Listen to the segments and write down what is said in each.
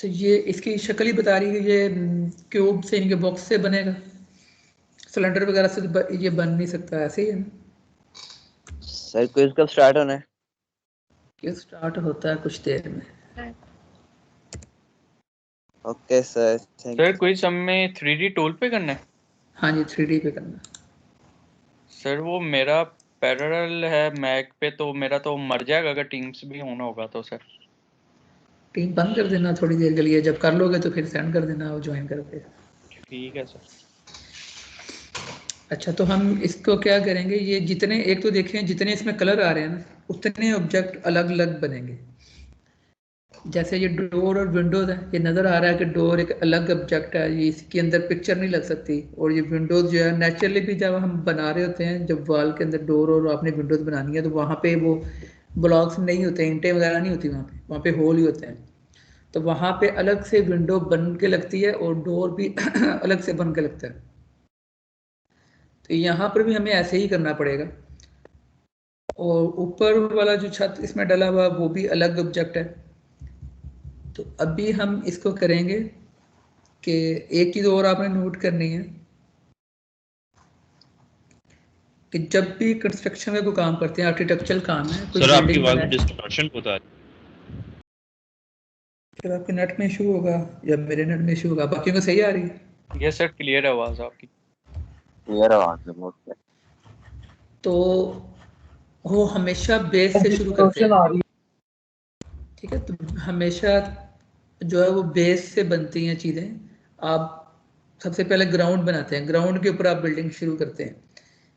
तो ये इसकी शक्ल ही बता रही है, ये क्यूब से, इनके बॉक्स से बनेगा, सिलेंडर वगैरह से तो ये बन नहीं सकता, ऐसे ही है ना। सर क्विज कब स्टार्ट होना है? ये स्टार्ट होता है कुछ देर में। Okay sir, thank sir you. Quiz हमें 3D टूल पे करना है? हाँ जी 3D पे करना। सर वो मेरा पैरेलल है मैक पे, तो मेरा तो मर जाएगा अगर टीम्स भी होना होगा तो सर। टीम बंद कर देना थोड़ी देर के लिए, जब कर लोगे तो फिर सेंड कर देना, वो ज्वाइन करके। ठीक है सर। अच्छा तो हम इसको क्या करेंगे, ये जितने, एक तो देखें जितने इसमें कलर आ रहे हैं ना, उतने ऑब्जेक्ट अलग अलग बनेंगे। जैसे ये डोर और विंडोज है, ये नज़र आ रहा है कि डोर एक अलग ऑब्जेक्ट है, ये इसके अंदर पिक्चर नहीं लग सकती। और ये विंडोज जो है नेचुरली भी जब हम बना रहे होते हैं, जब वॉल के अंदर डोर और आपने विंडोज बनानी है, तो वहाँ पे वो ब्लॉक्स नहीं होते, ईंटें वगैरह नहीं होती, वहाँ पे होल ही होते हैं। तो वहाँ पे अलग से विंडो बन के लगती है और डोर भी अलग से बन के लगता है। तो यहाँ पर भी हमें ऐसे ही करना पड़ेगा। और ऊपर वाला जो छत इसमें डला हुआ वो भी अलग ऑब्जेक्ट है। तो अभी हम इसको करेंगे कि एक चीज़ और आपने नोट करनी है कि जब भी कंस्ट्रक्शन का कोई काम करते हैं, आर्किटेक्चरल काम है, कोई सर आपकी बिल्डिंग आवाज बनाए, डिस्टॉर्शन होता है। फिर आपके नेट में इशू होगा या मेरे नेट में इशू होगा, बाकियों को सही आ रही है। ये सर क्लियर आवाज आपकी। क्लियर आवाज है बहुत। तो वो हमेशा बेस से शुरू करते हैं, ठीक है। तो हमेशा जो है वो बेस से बनती हैं चीज़ें। आप सबसे पहले ग्राउंड बनाते हैं, ग्राउंड के ऊपर आप बिल्डिंग शुरू करते हैं।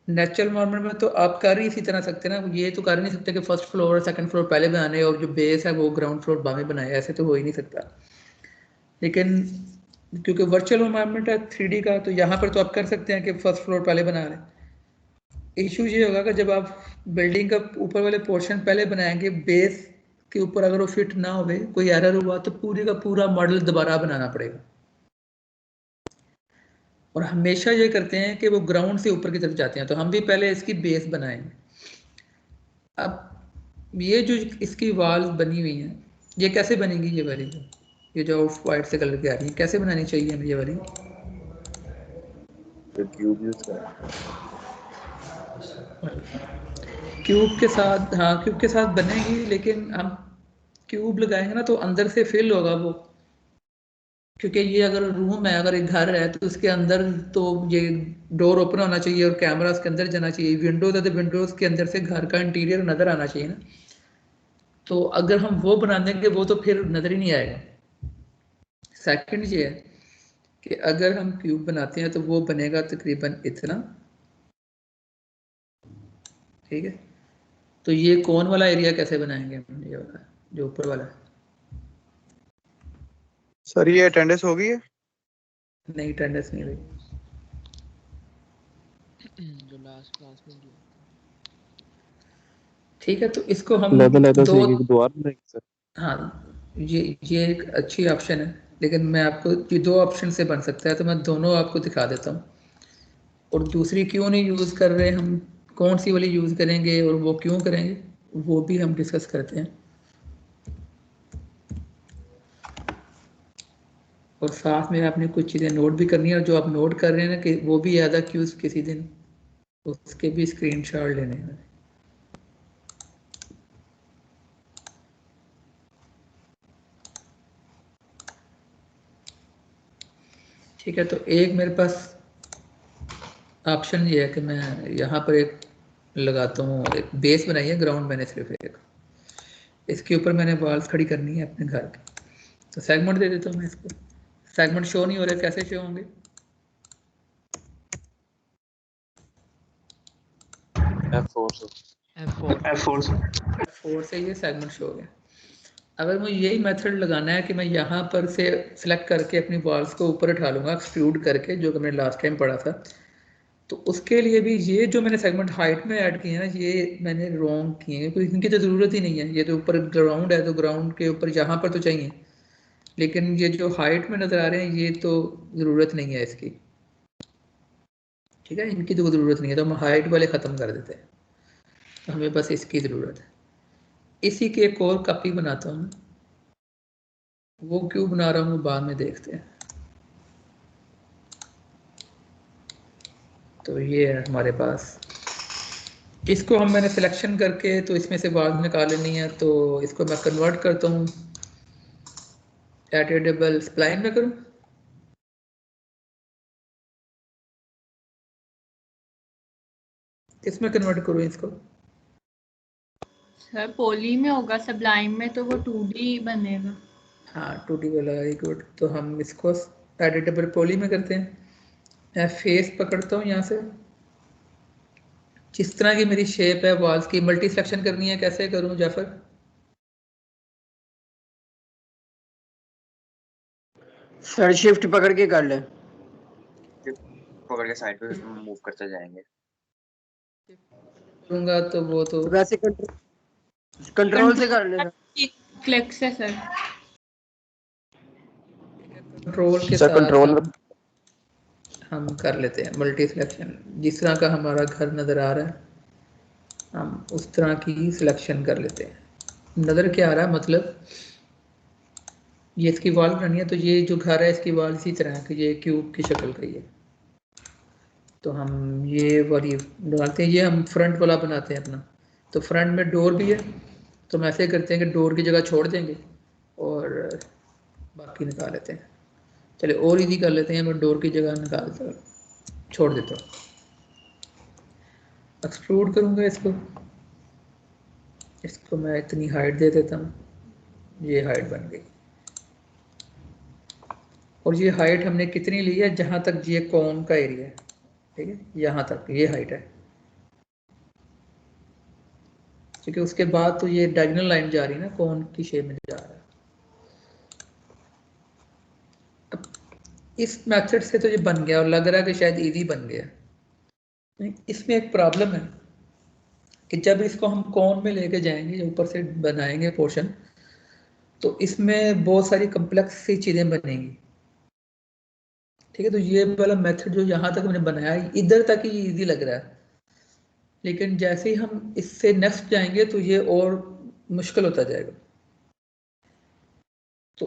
नेचुरल नॉर्मल में तो आप कर ही इसी तरह सकते हैं ना, ये तो कर नहीं सकते कि फर्स्ट फ्लोर सेकंड फ्लोर पहले बनाने और जो बेस है वो ग्राउंड फ्लोर बाद में बनाए, ऐसे तो हो ही नहीं सकता। लेकिन क्योंकि वर्चुअल एनवायरनमेंट है 3D का, तो यहाँ पर तो आप कर सकते हैं कि फर्स्ट फ्लोर पहले बना लें। इशू ये होगा कि जब आप बिल्डिंग का ऊपर वाले पोर्शन पहले बनाएंगे, बेस के ऊपर अगर वो फिट ना हो, कोई एरर हुआ, तो पूरे का पूरा मॉडल दोबारा बनाना पड़ेगा। और हमेशा ये करते हैं कि वो ग्राउंड से ऊपर की तरफ जाते हैं, तो हम भी पहले इसकी बेस बनाएंगे। अब ये जो इसकी वॉल्स बनी हुई हैं, ये कैसे बनेगी, ये वाली ये जो ऑफ वाइट से कलर की आ रही है, कैसे बनानी चाहिए हमें ये वाली? क्यूब यूज करें। क्यूब के साथ, हाँ क्यूब के साथ बनेगी, लेकिन हम क्यूब लगाएंगे ना तो अंदर से फिल होगा वो, क्योंकि ये अगर रूम है, अगर एक घर है, तो उसके अंदर तो ये डोर ओपन होना चाहिए और कैमरा उसके अंदर जाना चाहिए। विंडोज है तो विंडोज के अंदर से घर का इंटीरियर नज़र आना चाहिए ना। तो अगर हम वो बना देंगे वो तो फिर नज़र ही नहीं आएगा। सेकंड ये है कि अगर हम क्यूब बनाते हैं तो वो बनेगा तकरीबन इतना, ठीक है। तो ये कौन वाला एरिया कैसे बनाएंगे हम, ये वाला जो ऊपर वाला है? सर ये अटेंडेंस हो गई है? नहीं अटेंडेंस नहीं रही। जो लास्ट क्लास में किया। ठीक है, तो इसको हम दो, हाँ ये एक अच्छी ऑप्शन है, लेकिन मैं आपको ये दो ऑप्शन से बन सकता है, तो मैं दोनों आपको दिखा देता हूँ। और दूसरी क्यों नहीं यूज़ कर रहे हम, कौन सी वाली यूज़ करेंगे और वो क्यों करेंगे, वो भी हम डिस्कस करते हैं। और साथ में आपने कुछ चीज़ें नोट भी करनी है, और जो आप नोट कर रहे हैं ना कि वो भी याद क्यूज किसी दिन उसके भी स्क्रीनशॉट लेने हैं। ठीक है, तो एक मेरे पास ऑप्शन ये है कि मैं यहाँ पर एक लगाता हूँ, एक बेस बनाई है ग्राउंड, मैंने सिर्फ एक, इसके ऊपर मैंने वॉल्स खड़ी करनी है अपने घर की। तो सेगमेंट दे देता हूँ मैं इसको। सेगमेंट शो नहीं हो रहे, कैसे शो होंगे? F4 से ये सेगमेंट शो हो गया। अगर मुझे यही मेथड लगाना है कि मैं यहाँ पर से सिलेक्ट करके अपनी वॉल्स को ऊपर उठा लूँगा एक्सट्रूड करके, जो कि मैंने लास्ट टाइम पढ़ा था, तो उसके लिए भी ये जो मैंने सेगमेंट हाइट में ऐड किए हैं ना, ये मैंने रॉन्ग किए हैं, क्योंकि इनकी तो ज़रूरत ही नहीं है। ये तो ऊपर ग्राउंड है, तो ग्राउंड के ऊपर यहाँ पर तो चाहिए, लेकिन ये जो हाइट में नज़र आ रहे हैं ये तो ज़रूरत नहीं है इसकी, ठीक है। इनकी तो ज़रूरत नहीं है, तो हम हाइट वाले ख़त्म कर देते हैं, तो हमें बस इसकी ज़रूरत है। इसी की एक और कॉपी बनाता हूँ, वो क्यों बना रहा हूँ बाद में देखते हैं। तो ये है हमारे पास, इसको हम मैंने सिलेक्शन करके तो इसमें से वाल्व निकाल लेनी है, तो इसको मैं कन्वर्ट करता हूँ एटेडेबल स्प्लाइन में करूँ। इसमें कन्वर्ट करूँ इसको। सर पोली में होगा, सबलाइन में तो वो 2D बनेगा। हाँ 2D वाला, वेरी गुड। तो हम इसको एडिटेबल पॉली में करते हैं। मैं फेस पकड़ता हूँ यहाँ से, जिस तरह की मेरी शेप है वॉल्स की, मल्टी सिलेक्शन करनी है, कैसे करूँ जाफर? सर शिफ्ट पकड़ के कर ले, पकड़ के साइड पे मूव करते जाएंगे। करूँगा तो वो तो वैसे कंट्रोल से कर ले सर। क्लिक से सर, कंट्रोल के सर साथ कंट्रोल हम कर लेते हैं मल्टी सिलेक्शन। जिस तरह का हमारा घर नज़र आ रहा है हम उस तरह की सिलेक्शन कर लेते हैं। नज़र क्या आ रहा है, मतलब ये इसकी वॉल बनानी है, तो ये जो घर है इसकी वॉल इसी तरह है कि ये क्यूब की शक्ल का ही है। तो हम ये वाली डालते हैं, ये हम फ्रंट वाला बनाते हैं अपना। तो फ्रंट में डोर भी है, तो हम ऐसे करते हैं कि डोर की जगह छोड़ देंगे और बाकी निकाल लेते हैं। चले और इजी कर लेते हैं, मैं डोर की जगह निकालता छोड़ देता हूँ। एक्सट्रूड करूँगा इसको मैं इतनी हाइट दे देता हूँ, ये हाइट बन गई। और ये हाइट हमने कितनी ली है, जहाँ तक ये कॉन का एरिया है, ठीक है, यहाँ तक ये हाइट है। क्योंकि उसके बाद तो ये डायगोनल लाइन जा रही है ना, कॉन की शेप में जा रहा है। अब इस मेथड से तो ये बन गया और लग रहा है कि शायद इजी बन गया। इसमें एक प्रॉब्लम है कि जब इसको हम कॉन में लेके जाएंगे, ऊपर से बनाएंगे पोर्शन, तो इसमें बहुत सारी कम्प्लेक्स सी चीज़ें बनेंगी, ठीक है। तो ये वाला मेथड जो यहाँ तक मैंने बनाया इधर तक ही इजी लग रहा है, लेकिन जैसे ही हम इससे नेक्स्ट जाएंगे तो ये और मुश्किल होता जाएगा। तो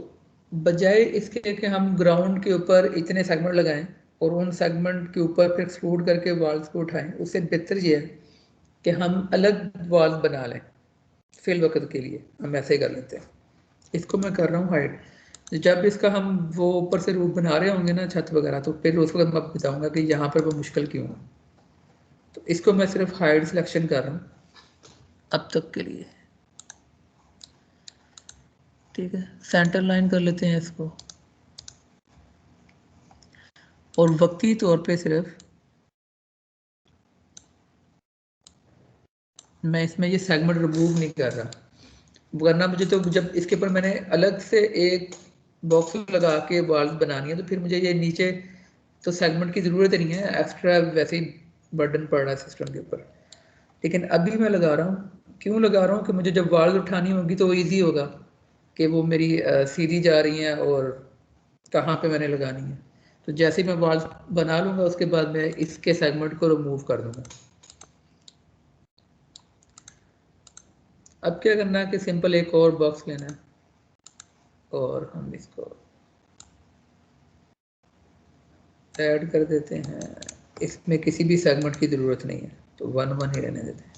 बजाय इसके कि हम ग्राउंड के ऊपर इतने सेगमेंट लगाएं और उन सेगमेंट के ऊपर फिर एक्सट्रूड करके वॉल्स को उठाएं, उससे बेहतर ये है कि हम अलग वॉल्स बना लें। फिल वक्त के लिए हम ऐसे ही कर लेते हैं। इसको मैं कर रहा हूँ हाइट। जब इसका हम वो ऊपर से रूफ बना रहे होंगे ना, छत वगैरह, तो फिर उस वक्त मैं बताऊंगा कि यहाँ पर वो मुश्किल क्यों है। तो इसको मैं सिर्फ हाइट सिलेक्शन कर रहा हूँ अब तक के लिए, ठीक है। सेंटर लाइन कर लेते हैं इसको, और वक्ती तौर पे सिर्फ मैं इसमें ये सेगमेंट रिमूव नहीं कर रहा, वरना मुझे तो जब इसके ऊपर मैंने अलग से एक बॉक्स लगा के वॉल्स बनानी है तो फिर मुझे ये नीचे तो सेगमेंट की ज़रूरत नहीं है, एक्स्ट्रा वैसे ही बर्डन पड़ रहा है सिस्टम के ऊपर। लेकिन अभी मैं लगा रहा हूँ, क्यों लगा रहा हूँ कि मुझे जब वॉल्स उठानी होगी तो ईजी होगा कि वो मेरी सीधी जा रही हैं और कहाँ पे मैंने लगानी है। तो जैसे ही मैं वॉल्स बना लूँगा उसके बाद मैं इसके सेगमेंट को रिमूव कर दूँगा। अब क्या करना है कि सिंपल एक और बॉक्स लेना है और हम इसको ऐड कर देते हैं। इसमें किसी भी सेगमेंट की ज़रूरत नहीं है, तो 1 1 ही रहने देते हैं।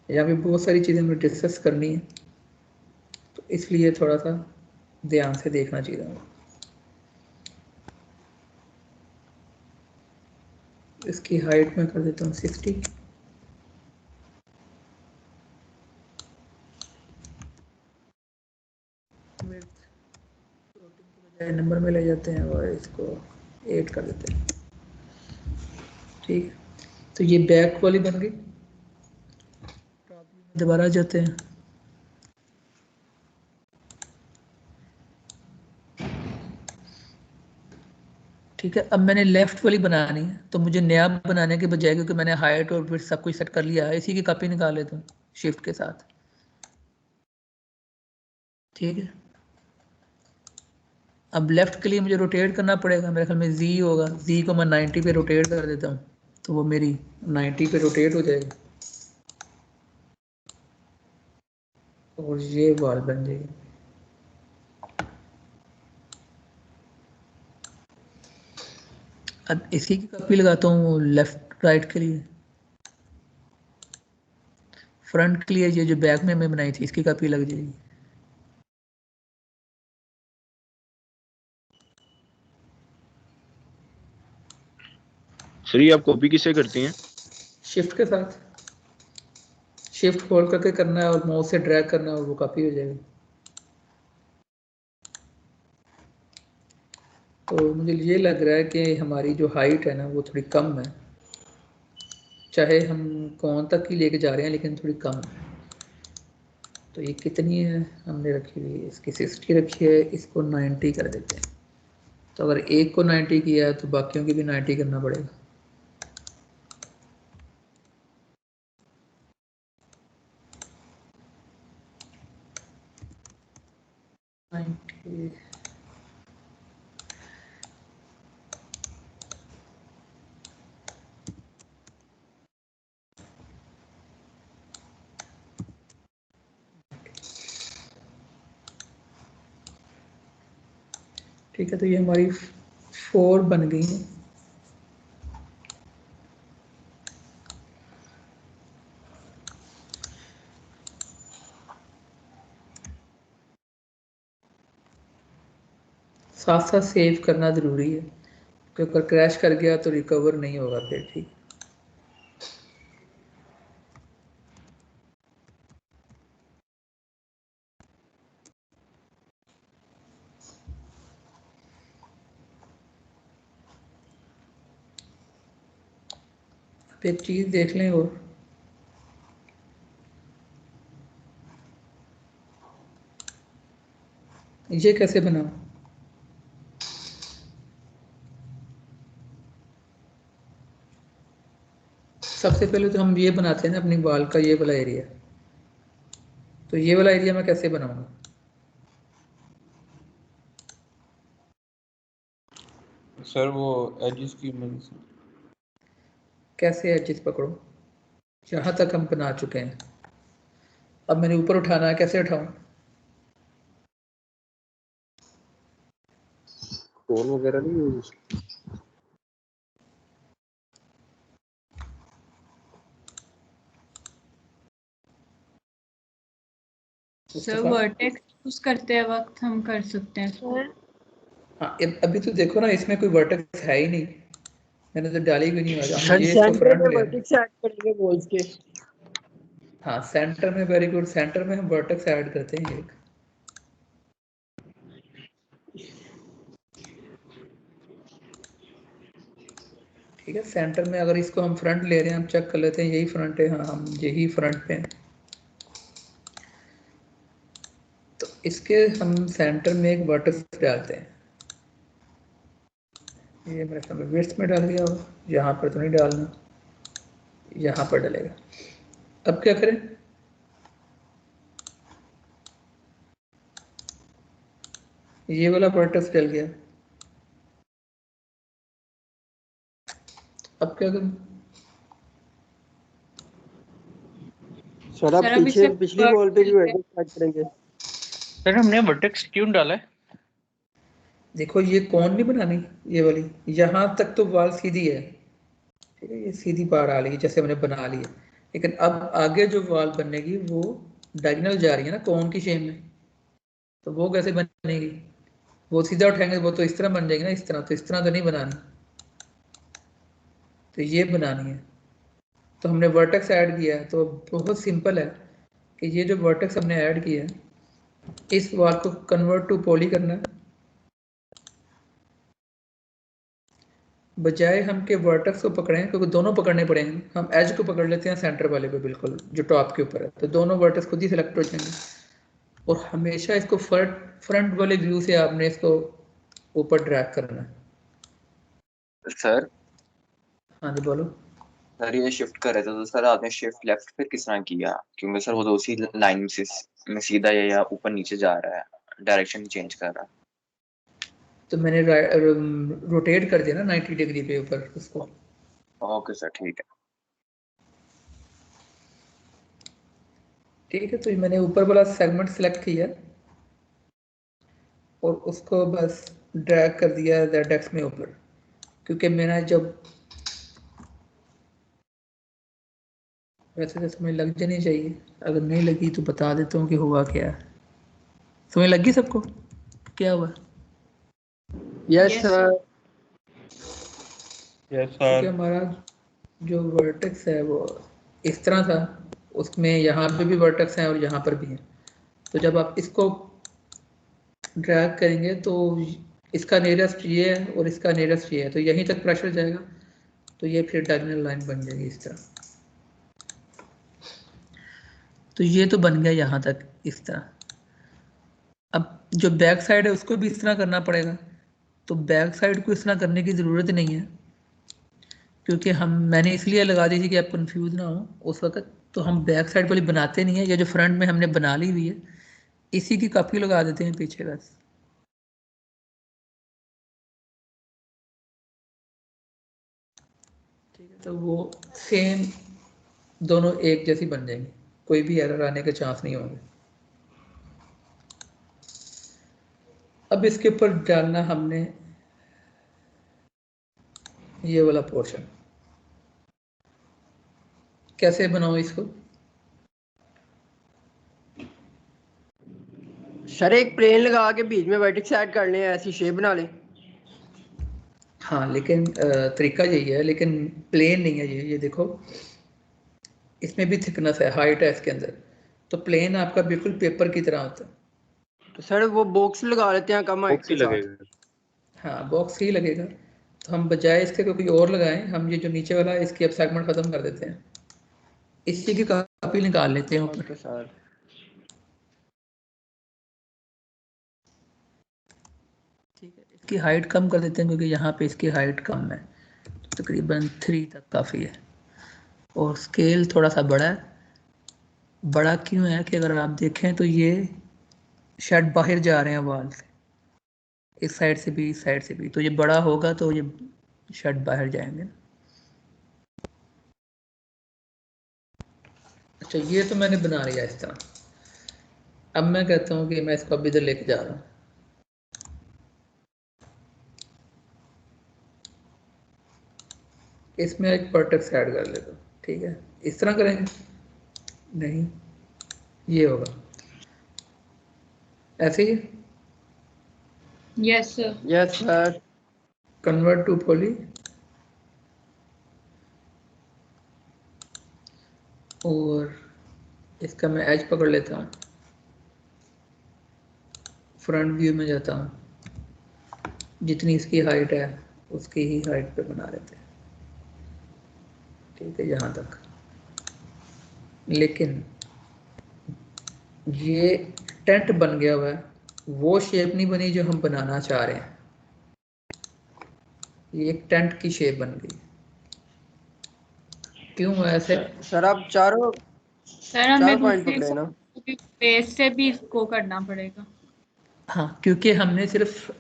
यहाँ पे बहुत सारी चीज़ें हमें डिस्कस करनी है, तो इसलिए थोड़ा सा ध्यान से देखना चाहिए। इसकी हाइट में कर देता हूँ 60। नंबर में ले जाते हैं और इसको 8 कर देते हैं, ठीक है। तो ये बैक वाली बन गई। दोबारा जाते हैं, ठीक है। अब मैंने लेफ्ट वाली बनानी है, तो मुझे नया बनाने के बजाय, क्योंकि मैंने हाइट और फिर सब कुछ सेट कर लिया है, इसी की कॉपी निकाल लेता हूँ शिफ्ट के साथ, ठीक है। अब लेफ्ट के लिए मुझे रोटेट करना पड़ेगा, मेरे ख्याल में जी होगा, जी को मैं 90 पे रोटेट कर देता हूँ, तो वो मेरी 90 पे रोटेट हो जाएगी। और ये वॉल बन जाएगी। अब इसी की कॉपी लगाता हूँ लेफ्ट राइट के लिए, फ्रंट के लिए ये जो बैक में मैं बनाई थी इसकी कॉपी लग जाएगी। सर ये आप कॉपी किससे करती हैं? शिफ्ट के साथ, शिफ्ट होल्ड करके करना है और माउस से ड्रैग करना है और वो कॉपी हो जाएगी। तो मुझे ये लग रहा है कि हमारी जो हाइट है ना वो थोड़ी कम है, चाहे हम कौन तक की लेके जा रहे हैं लेकिन थोड़ी कम है। तो ये कितनी है हमने रखी हुई है, इसकी 60 रखी है, इसको 90 कर देते हैं। तो अगर एक को 90 किया है तो बाकियों की भी 90 करना पड़ेगा। 90 ठीक है। तो ये हमारी 4 बन गई है। साथ साथ सेव करना ज़रूरी है क्योंकि अगर क्रैश कर गया तो रिकवर नहीं होगा फिर। ठीक, अब एक चीज़ देख लें और ये कैसे बनाऊं। सबसे पहले तो हम ये बनाते हैं ना अपनी बाल का ये वाला एरिया, तो ये वाला एरिया मैं कैसे बनाऊंगा। सर वो एजिस की मदद से। कैसे एडजस्ट पकड़ो, यहाँ तक हम बना चुके हैं, अब मैंने ऊपर उठाना है, कैसे उठाऊं। फोन वगैरह नहीं यूज? सर वर्टेक्स यूज करते वक्त हम कर सकते हैं सर। हाँ, अभी तो देखो ना इसमें कोई वर्टेक्स है ही नहीं, मैंने तो डाली भी नहीं। हम सर ये इसको सेंटर फ्रंट में ले रहे हैं। वर्टेक्स ऐड करेंगे वॉल्स के। हाँ सेंटर में, वेरी गुड, सेंटर में हम वर्टेक्स ऐड करते हैं एक। ठीक है, सेंटर में अगर इसको हम फ्रंट ले रहे हैं, हम चेक कर लेते हैं यही फ्रंट है। हाँ हम यही फ्रंट पे हैं, तो इसके हम सेंटर में एक वर्टेक्स डालते हैं। ये मेरे ख्याल में विड्थ में डाल दिया होगा, यहाँ पर तो नहीं डालना, यहाँ पर डलेगा। अब क्या करें, ये वाला वर्टेक्स डल गया, अब क्या करूं। सर अब सर अब पीछे इसे पिछली वॉल पे भी वर्टेक्स ऐड करेंगे। सर हमने वर्टेक्स क्यों डाला है? देखो ये कौन नहीं बनानी, ये वाली यहाँ तक तो वॉल सीधी है, ठीक है, ये सीधी बार आ रही जैसे हमने बना ली है, लेकिन अब आगे जो वॉल बनेगी वो डायगोनल जा रही है ना कौन की शेप में, तो वो कैसे बनेगी। वो सीधा उठाएंगे वो तो इस तरह बन जाएगी ना, इस तरह, तो इस तरह तो नहीं बनानी, तो ये बनानी है। तो हमने वर्टेक्स ऐड किया है, तो बहुत सिंपल है कि ये जो वर्टेक्स हमने ऐड किया है इस वॉल को कन्वर्ट टू पॉली करना है, बजाय हम के वर्टेक्स को पकड़ें क्योंकि दोनों पकड़ने पड़ेंगे, हम एज को पकड़ लेते हैं सेंटर वाले को, बिल्कुल जो टॉप के ऊपर है, तो दोनों वर्टेक्स खुद ही सिलेक्ट हो जाएंगे। और हमेशा इसको फ्रंट वाले व्यू से आपने इसको ऊपर ड्रैग करना है। सर हाँ जी बोलो। सर ये शिफ्ट कर रहे थे तो सर आपने शिफ्ट लेफ्ट फिर किस तरह किया, क्योंकि सर वो तो उसी लाइन में सीधा या ऊपर नीचे जा रहा है, डायरेक्शन चेंज कर रहा है। तो मैंने रोटेट कर दिया ना 90 डिग्री पे ऊपर उसको। ओके सर ठीक है। ठीक है, तो मैंने ऊपर वाला सेगमेंट सिलेक्ट किया और उसको बस ड्रैग कर दिया जेड एक्स में ऊपर, क्योंकि मेरा जब वैसे तो समझ लग जानी चाहिए, अगर नहीं लगी तो बता देता हूँ कि हुआ क्या है। समझ लगी सबको क्या हुआ? Yes Yes, sir. यस क्योंकि सर। हमारा जो वर्टेक्स है वो इस तरह था, उसमें यहाँ पे भी वर्टेक्स हैं और यहाँ पर भी हैं। तो जब आप इसको ड्रैग करेंगे तो इसका नियरेस्ट ये है और इसका नियरेस्ट ये है, तो यहीं तक प्रेशर जाएगा, तो ये फिर डायगोनल लाइन बन जाएगी इस तरह। तो ये तो बन गया यहाँ तक इस तरह। अब जो बैक साइड है उसको भी इस तरह करना पड़ेगा, तो बैक साइड को इस तरह करने की ज़रूरत नहीं है, क्योंकि मैंने इसलिए लगा दी थी कि आप कंफ्यूज ना हो उस वक्त। तो हम बैक साइड वाली बनाते नहीं है, ये जो फ्रंट में हमने बना ली हुई है इसी की कॉपी लगा देते हैं पीछे बस। ठीक है, तो वो सेम दोनों एक जैसी बन जाएंगी, कोई भी एरर आने के चांस नहीं होंगे। अब इसके ऊपर डालना हमने ये वाला पोर्शन। कैसे बनाओ इसको? सर एक प्लेन लगा के बीच में वर्टेक्स ऐड कर लें, ऐसी शेप बना लें। हाँ, लेकिन तरीका यही है, लेकिन प्लेन नहीं है ये देखो, इसमें भी थिकनेस है, हाइट है इसके अंदर, तो प्लेन आपका बिल्कुल पेपर की तरह होता है। तो सर वो बॉक्स लगा लेते हैं कम हाइट बॉक्स के ही साथ। लगेगा। हाँ, बॉक्स ही लगेगा। तो हम बजाय इसके कोई और लगाएं, हम ये जो नीचे वाला है इसकी अब सेगमेंट खत्म कर देते हैं, इसी की कॉपी निकाल लेते हैं ऊपर। Okay sir. ठीक है, इसकी हाइट कम कर देते हैं क्योंकि यहाँ पे इसकी हाइट कम है, तो तकरीबन 3 तक काफ़ी है। और स्केल थोड़ा सा बड़ा है। बड़ा क्यों है कि अगर आप देखें तो ये शायद बाहर जा रहे हैं वाल से, इस साइड से भी इस साइड से भी, तो ये बड़ा होगा तो ये शायद बाहर जाएंगे। अच्छा, ये तो मैंने बना लिया इस तरह। अब मैं कहता हूँ कि मैं इसको अब इधर लेके जा रहा हूँ। इसमें एक वर्टेक्स ऐड कर लेता हूँ। ठीक है, इस तरह करेंगे? नहीं, ये होगा ऐसे ही। yes sir. Yes sir. Convert to poly और इसका मैं एज पकड़ लेता हूँ, फ्रंट व्यू में जाता हूँ, जितनी इसकी हाइट है उसकी ही हाइट पे बना लेते हैं। ठीक है, यहाँ तक। लेकिन ये टेंट बन गया हुआ है, वो शेप नहीं बनी जो हम बनाना चाह रहे हैं। ये एक टेंट की शेप बन गई। क्यों ऐसे? सर आप चारों सर हमें पॉइंट दूसरी पकड़े ना। बेस से भी इसको करना पड़ेगा। हाँ, क्योंकि हमने सिर्फ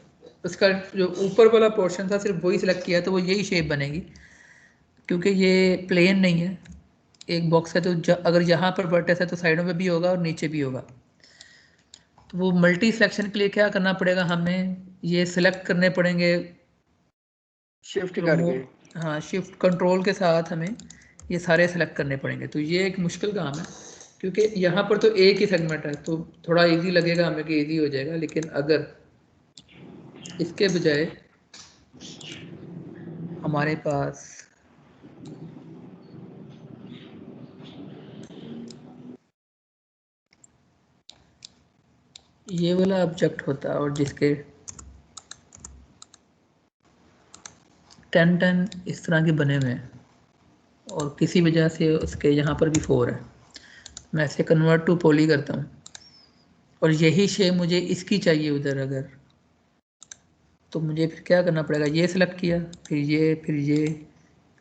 उसका जो ऊपर वाला पोर्शन था सिर्फ वही सिलेक्ट किया, तो वो यही शेप बनेगी, क्योंकि ये प्लेन नहीं है। एक बॉक्स है तो अगर यहाँ पर वर्टेक्स है तो साइडों पे भी होगा और नीचे भी होगा। तो वो मल्टी सिलेक्शन के लिए क्या करना पड़ेगा, हमें ये सिलेक्ट करने पड़ेंगे शिफ्ट करके। हाँ, शिफ्ट कंट्रोल के साथ हमें ये सारे सेलेक्ट करने पड़ेंगे। तो ये एक मुश्किल काम है, क्योंकि यहाँ पर तो एक ही सेगमेंट है, तो थोड़ा इजी लगेगा हमें कि इजी हो जाएगा। लेकिन अगर इसके बजाय हमारे पास ये वाला ऑब्जेक्ट होता और जिसके 10 इस तरह के बने हुए हैं और किसी वजह से उसके यहाँ पर भी 4 है, मैं इसे कन्वर्ट टू पॉली करता हूँ और यही शेप मुझे इसकी चाहिए उधर अगर, तो मुझे फिर क्या करना पड़ेगा, ये सिलेक्ट किया, फिर ये, फिर ये,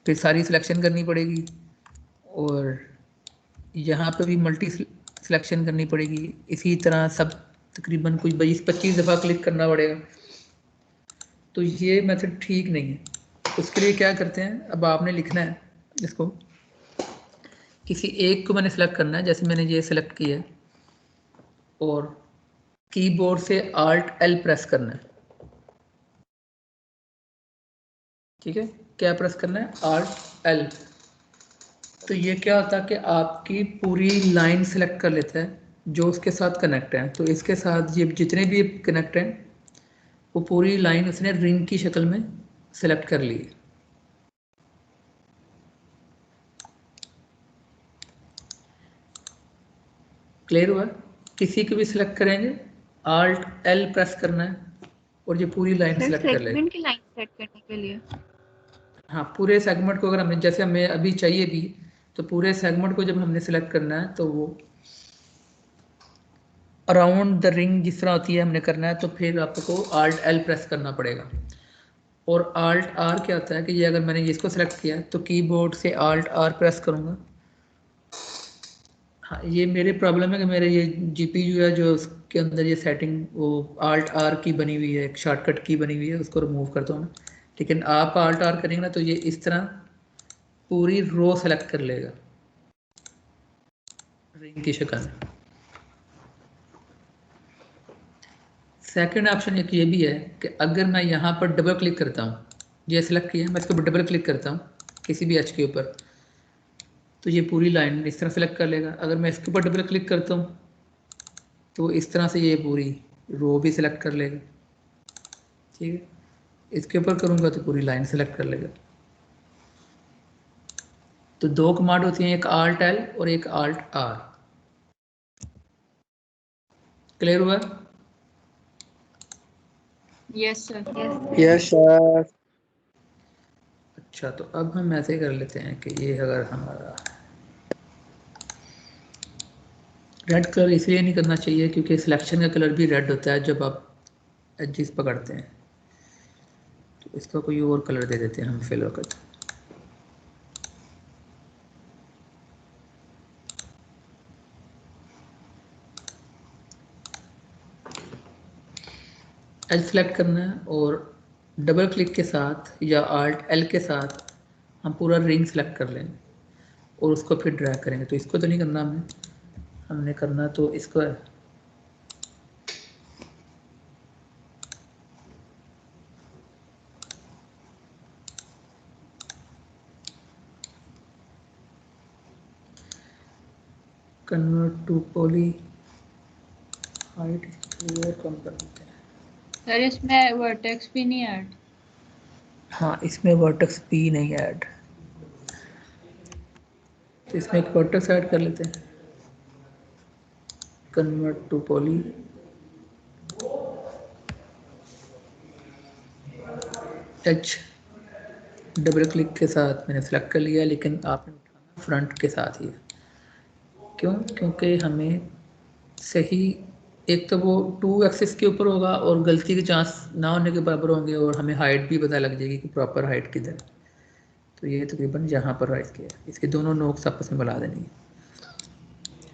फिर सारी सिलेक्शन करनी पड़ेगी और यहाँ पे भी मल्टी सिलेक्शन करनी पड़ेगी। इसी तरह सब तकरीबन कुछ 20-25 दफ़ा क्लिक करना पड़ेगा। तो ये मेथड ठीक नहीं है। उसके लिए क्या करते हैं, अब आपने लिखना है इसको किसी एक को मैंने सेलेक्ट करना है, जैसे मैंने ये सेलेक्ट किया है और कीबोर्ड से Alt L प्रेस करना है। ठीक है, क्या प्रेस करना है? Alt L। तो ये क्या होता है कि आपकी पूरी लाइन सेलेक्ट कर लेता है जो उसके साथ कनेक्ट है। तो इसके साथ ये जितने भी कनेक्ट हैं वो पूरी लाइन उसने रिंग की शक्ल में सेलेक्ट कर ली है। क्लियर हुआ? किसी को भी सिलेक्ट करेंगे, Alt L प्रेस करना है और ये पूरी लाइन सर सेलेक्ट कर लेगा। सेगमेंट की लाइन सेट करने के लिए हाँ, पूरे सेगमेंट को अगर हमें जैसे हमें अभी चाहिए भी, तो पूरे सेगमेंट को जब हमने सेलेक्ट करना है तो वो अराउंड द रिंग जिस तरह होती है हमने करना है, तो फिर आपको Alt L प्रेस करना पड़ेगा। और Alt R क्या होता है कि ये अगर मैंने इसको सेलेक्ट किया तो कीबोर्ड से Alt R प्रेस करूँगा। हाँ, ये मेरे प्रॉब्लम है कि मेरे ये GPU है जो उसके अंदर ये सेटिंग वो Alt R की बनी हुई है, एक शॉर्टकट की बनी हुई है, उसको रिमूव करता हूँ मैं। लेकिन आप Alt R करेंगे ना तो ये इस तरह पूरी रो सेलेक्ट कर लेगा रिंग की शक्ल में। सेकंड ऑप्शन एक ये भी है कि अगर मैं यहाँ पर डबल क्लिक करता हूँ, ये सेलेक्ट किया, मैं इसके ऊपर डबल क्लिक करता हूँ किसी भी एच के ऊपर, तो ये पूरी लाइन इस तरह सेलेक्ट कर लेगा। अगर मैं इसके ऊपर डबल क्लिक करता हूँ तो इस तरह से ये पूरी रो भी सिलेक्ट कर लेगा। ठीक है, इसके ऊपर करूँगा तो पूरी लाइन सेलेक्ट कर लेगा। तो दो कमांड होती हैं, एक Alt L और एक Alt R। क्लियर हुआ? Yes sir. Yes sir. अच्छा, तो अब हम ऐसे कर लेते हैं कि ये अगर हमारा रेड कलर इसलिए नहीं करना चाहिए क्योंकि सिलेक्शन का कलर भी रेड होता है जब आप एडजस्ट पकड़ते हैं, तो इसका कोई और कलर दे देते हैं हम फिल वक्त। एज सेलेक्ट करना है और डबल क्लिक के साथ या Alt L के साथ हम पूरा रिंग सेलेक्ट कर लेंगे और उसको फिर ड्रैग करेंगे। तो इसको तो नहीं करना हमने करना तो इसको है। कन्वर्ट टू पॉली हाइट कम कर देते हैं। सर इसमें वर्टेक्स भी नहीं ऐड। हाँ, इसमें वर्टेक्स भी नहीं ऐड, तो इसमें एक वर्टेक्स ऐड कर लेते हैं। Convert to poly touch, double click के साथ मैंने सेलेक्ट कर लिया, लेकिन आपने उठाना फ्रंट के साथ ही है। क्यों? क्योंकि हमें सही, एक तो वो 2 एक्सिस के ऊपर होगा और गलती के चांस ना होने के बराबर होंगे और हमें हाइट भी पता लग जाएगी कि प्रॉपर हाइट किधर है। तो ये तकरीबन यहाँ पर राइट किया है, इसके दोनों नोक्स आपस में मिला देनी है।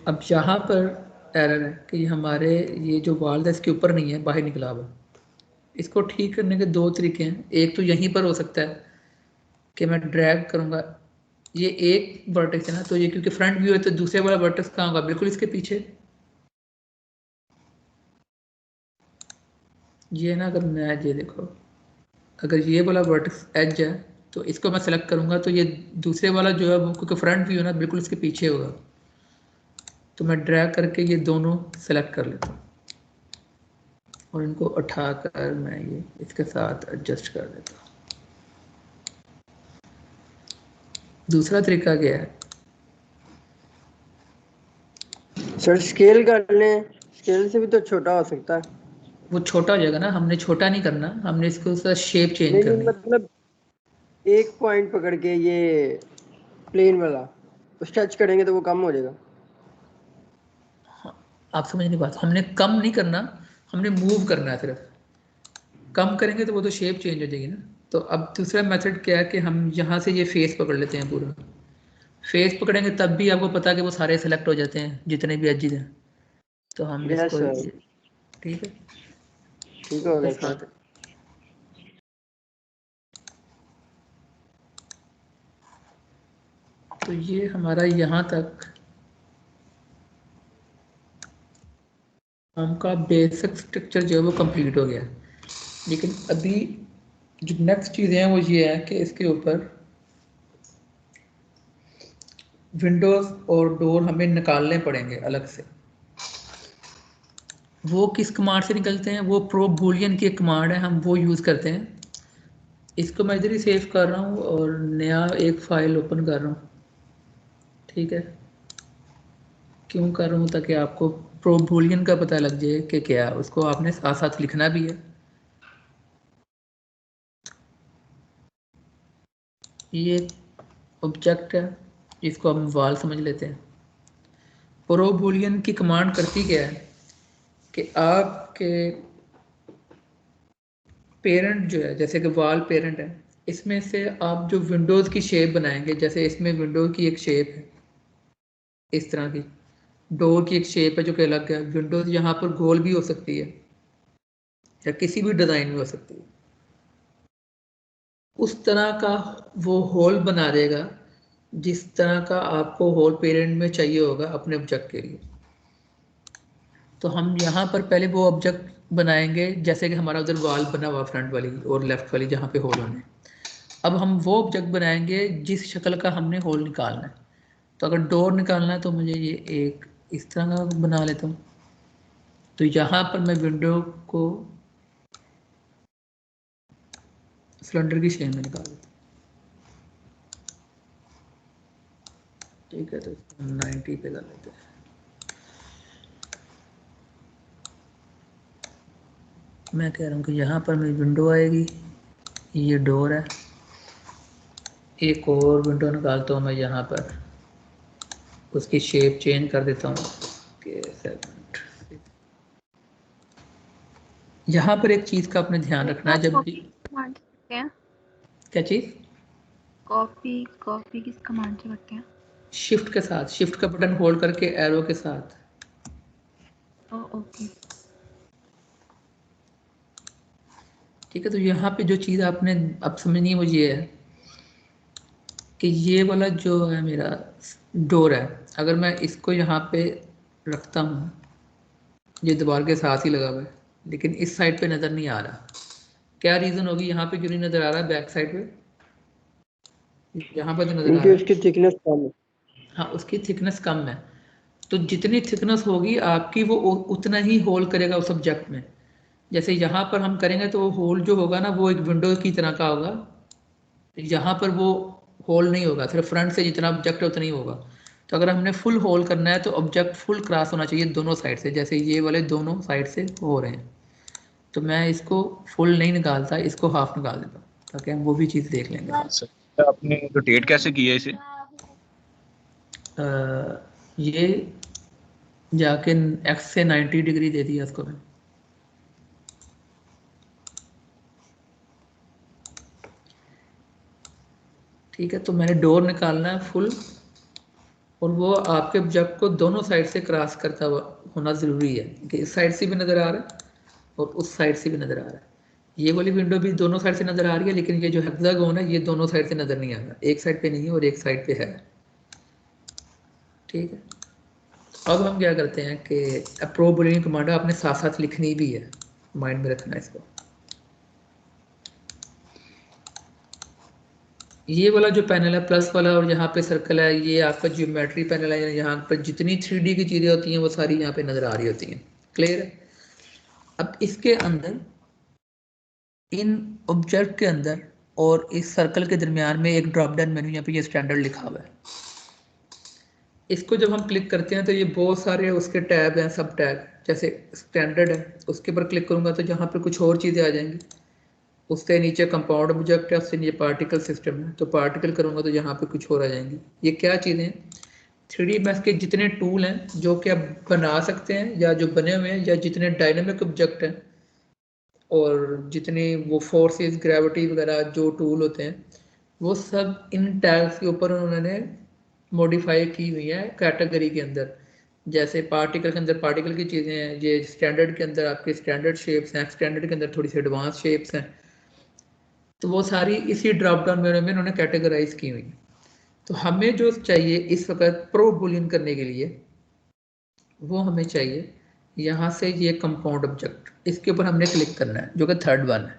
अब यहाँ पर एरर है कि हमारे ये जो वाल है इसके ऊपर नहीं है, बाहर निकला हुआ। इसको ठीक करने के दो तरीके हैं। एक तो यहीं पर हो सकता है कि मैं ड्रैग करूँगा, ये एक वर्टेक्स है ना, तो ये क्योंकि फ्रंट व्यू है तो दूसरे वाला वर्टेक्स कहाँ होगा? बिल्कुल इसके पीछे। ये ना, अगर मैं ये देखो, अगर ये वाला वर्टेक्स एज है तो इसको मैं सेलेक्ट करूँगा तो ये दूसरे वाला जो है वो क्योंकि फ्रंट व्यू है ना बिल्कुल इसके पीछे होगा। तो मैं ड्रैग करके ये दोनों सेलेक्ट कर लेता हूँ और इनको उठाकर मैं ये इसके साथ एडजस्ट कर देता हूँ। दूसरा तरीका क्या है? सर स्केल कर लें, स्केल से भी तो छोटा हो सकता है। वो छोटा हो जाएगा ना, हमने छोटा नहीं करना, हमने इसको उसका शेप चेंज नहीं करनी। मतलब एक पॉइंट पकड़ के ये प्लेन वाला उस टच करेंगे तो वो कम हो जाएगा। आप समझ नहीं बात, हमने कम नहीं करना, हमने मूव करना है सिर्फ। कम करेंगे तो वो तो शेप चेंज हो जाएगी ना। तो अब दूसरा मेथड क्या है कि हम यहाँ से ये फेस पकड़ लेते हैं पूरा। फेस पकड़ेंगे तब भी आपको पता है कि वो सारे सेलेक्ट हो जाते हैं जितने भी एजेस हैं। तो हम यस इसको, सर, ठीक है, ठीक हो गया सर। साथ तो ये हमारा यहाँ तक हमका बेसिक स्ट्रक्चर जो है वो कंप्लीट हो गया। लेकिन अभी जो नेक्स्ट चीज़ें हैं वो ये है कि इसके ऊपर विंडोज़ और डोर हमें निकालने पड़ेंगे अलग से। वो किस कमांड से निकलते हैं? वो प्रो बूलियन की एक कमांड है, हम वो यूज़ करते हैं। इसको मैं इधर ही सेव कर रहा हूँ और नया एक फाइल ओपन कर रहा हूँ। ठीक है, क्यों कर रहा हूँ? ताकि आपको प्रो बूलियन का पता लग जाए कि क्या, उसको आपने साथ साथ लिखना भी है। ये ऑब्जेक्ट है, इसको हम वाल समझ लेते हैं। प्रो बूलियन की कमांड करती क्या है कि आपके पेरेंट जो है, जैसे कि वाल पेरेंट है, इसमें से आप जो विंडोज़ की शेप बनाएंगे, जैसे इसमें विंडो की एक शेप है इस तरह की, डोर की एक शेप है जो कि अलग है, विंडोज़ यहाँ पर गोल भी हो सकती है या किसी भी डिज़ाइन में हो सकती है। उस तरह का वो होल बना देगा जिस तरह का आपको होल पेरेंट में चाहिए होगा अपने ऑब्जेक्ट के लिए। तो हम यहाँ पर पहले वो ऑब्जेक्ट बनाएंगे, जैसे कि हमारा उधर वाल बना हुआ फ्रंट वाली और लेफ्ट वाली जहाँ पे होल होने। अब हम वो ऑब्जेक्ट बनाएंगे जिस शक्ल का हमने होल निकालना है। तो अगर डोर निकालना है तो मुझे ये एक इस तरह का बना लेता हूँ। तो यहाँ पर मैं विंडो को सिलेंडर की शेप में निकाल देता हूँ। ठीक है, तो 90 पे कर लेते हैं। मैं कह रहा हूँ कि यहाँ पर मेरी विंडो आएगी, ये डोर है। एक और विंडो निकालता हूँ मैं, यहाँ पर उसकी शेप चेंज कर देता हूँ कि सेगमेंट। यहाँ पर एक चीज़ का अपने ध्यान रखना है, जब भी क्या चीज़, कॉपी किस कमांड से करते हैं? शिफ्ट के साथ, शिफ्ट का बटन होल्ड करके एरो के साथ। ओके। ठीक है, तो यहाँ पे जो चीज़ आपने अब समझनी है वो ये है कि ये वाला जो है मेरा डोर है, अगर मैं इसको यहाँ पे रखता हूँ, ये दीवार के साथ ही लगा हुआ है, लेकिन इस साइड पे नज़र नहीं आ रहा। क्या रीज़न होगी? यहाँ पे क्यों नहीं नज़र आ रहा है? बैक साइड पे यहाँ पर तो नज़र आ रहा है। उसकी थिकनेस कम है। हाँ, उसकी थिकनेस कम है। तो जितनी थिकनेस होगी आपकी, वो उतना ही होल करेगा उस सब्जेक्ट में। जैसे यहाँ पर हम करेंगे तो होल जो होगा ना वो एक विंडो की तरह का होगा। यहाँ पर वो होल नहीं होगा, सिर्फ फ्रंट से जितना ऑब्जेक्ट है उतना ही होगा। तो अगर हमने फुल होल करना है तो ऑब्जेक्ट फुल क्रॉस होना चाहिए दोनों साइड से, जैसे ये वाले दोनों साइड से हो रहे हैं। तो मैं इसको फुल नहीं निकालता, इसको हाफ निकाल देता हूँ ताकि हम वो भी चीज़ देख लेंगे। आपने रोटेट कैसे किया इसे? ये जाके एक्स से 90 डिग्री दे दिया इसको मैंने। ठीक है, तो मैंने डोर निकालना है फुल, और वो आपके ऑब्जेक्ट को दोनों साइड से क्रॉस करता हुआ होना ज़रूरी है कि इस साइड से भी नज़र आ रहा है और उस साइड से भी नज़र आ रहा है। ये वाली विंडो भी दोनों साइड से नज़र आ रही है, लेकिन ये जो हेक्सागोन है ये दोनों साइड से नज़र नहीं आ रहा, एक साइड पे नहीं है और एक साइड पे है। ठीक है, अब हम क्या करते हैं कि प्रो बूलियन कमांड आपने साथ साथ लिखनी भी है, माइंड में रखना है इसको। ये वाला जो पैनल है प्लस वाला और यहाँ पे सर्कल है, ये आपका ज्योमेट्री पैनल है। यहाँ पर जितनी 3D की चीज़ें होती हैं वो सारी यहाँ पे नज़र आ रही होती हैं। क्लियर है? अब इसके अंदर, इन ऑब्जेक्ट के अंदर और इस सर्कल के दरमियान में एक ड्रॉप डाउन मेन्यू, यहाँ पे ये स्टैंडर्ड लिखा हुआ है। इसको जब हम क्लिक करते हैं तो ये बहुत सारे उसके टैब हैं, सब टैब। जैसे स्टैंडर्ड है, उसके ऊपर क्लिक करूँगा तो यहाँ पर कुछ और चीज़ें आ जाएंगी। उससे नीचे कंपाउंड ऑब्जेक्ट है, उससे नीचे पार्टिकल सिस्टम है। तो पार्टिकल करूँगा तो यहाँ पे कुछ और आ जाएंगी। ये क्या चीज़ें हैं? 3D मैथ्स के जितने टूल हैं जो कि आप बना सकते हैं या जो बने हुए हैं, या जितने डायनेमिक ऑब्जेक्ट हैं और जितने वो फोर्सेस, ग्रेविटी वगैरह जो टूल होते हैं, वो सब इन टैग्स के ऊपर उन्होंने मॉडिफाई की हुई है कैटेगरी के अंदर। जैसे पार्टिकल के अंदर पार्टिकल की चीज़ें हैं, ये स्टैंडर्ड के अंदर आपके स्टैंडर्ड शेप्स हैं, स्टैंडर्ड के अंदर थोड़ी सी एडवांस शेप्स हैं। तो वो सारी इसी ड्रॉप डाउन मेन्यू में उन्होंने कैटेगराइज की हुई। तो हमें जो चाहिए इस वक्त प्रो बुलियन करने के लिए वो हमें चाहिए यहाँ से ये कंपाउंड ऑब्जेक्ट, इसके ऊपर हमने क्लिक करना है जो कि थर्ड वन है।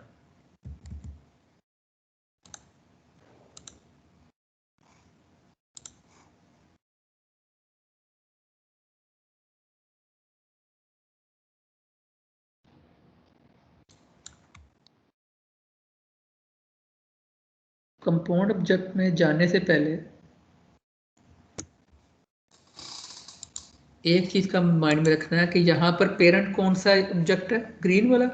कंपाउंड ऑब्जेक्ट में जाने से पहले एक चीज का माइंड में रखना है कि यहाँ पर पेरेंट कौन सा ऑब्जेक्ट है, ग्रीन वाला।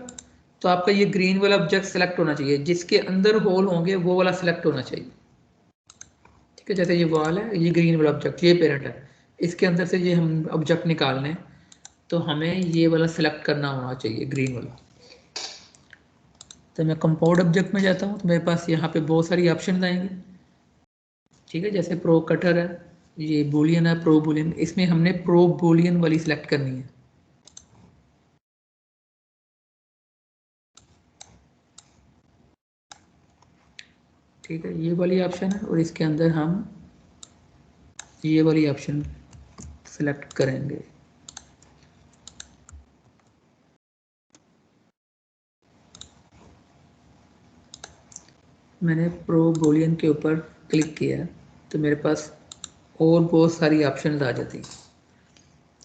तो आपका ये ग्रीन वाला ऑब्जेक्ट सेलेक्ट होना चाहिए, जिसके अंदर होल होंगे वो वाला सेलेक्ट होना चाहिए। ठीक है, जैसे ये वॉल है, ये ग्रीन वाला ऑब्जेक्ट, ये पेरेंट है, इसके अंदर से ये हम ऑब्जेक्ट निकालने हैं तो हमें ये वाला सेलेक्ट करना होना चाहिए, ग्रीन वाला। तो मैं कंपाउंड ऑब्जेक्ट में जाता हूँ तो मेरे पास यहाँ पे बहुत सारी ऑप्शन आएंगे। ठीक है, जैसे प्रो कटर है, ये बुलियन है, प्रो बुलियन, इसमें हमने प्रो बुलियन वाली सिलेक्ट करनी है। ठीक है, ये वाली ऑप्शन है और इसके अंदर हम ये वाली ऑप्शन सिलेक्ट करेंगे। मैंने प्रो बुलियन के ऊपर क्लिक किया तो मेरे पास और बहुत सारी ऑप्शन आ जाती हैं।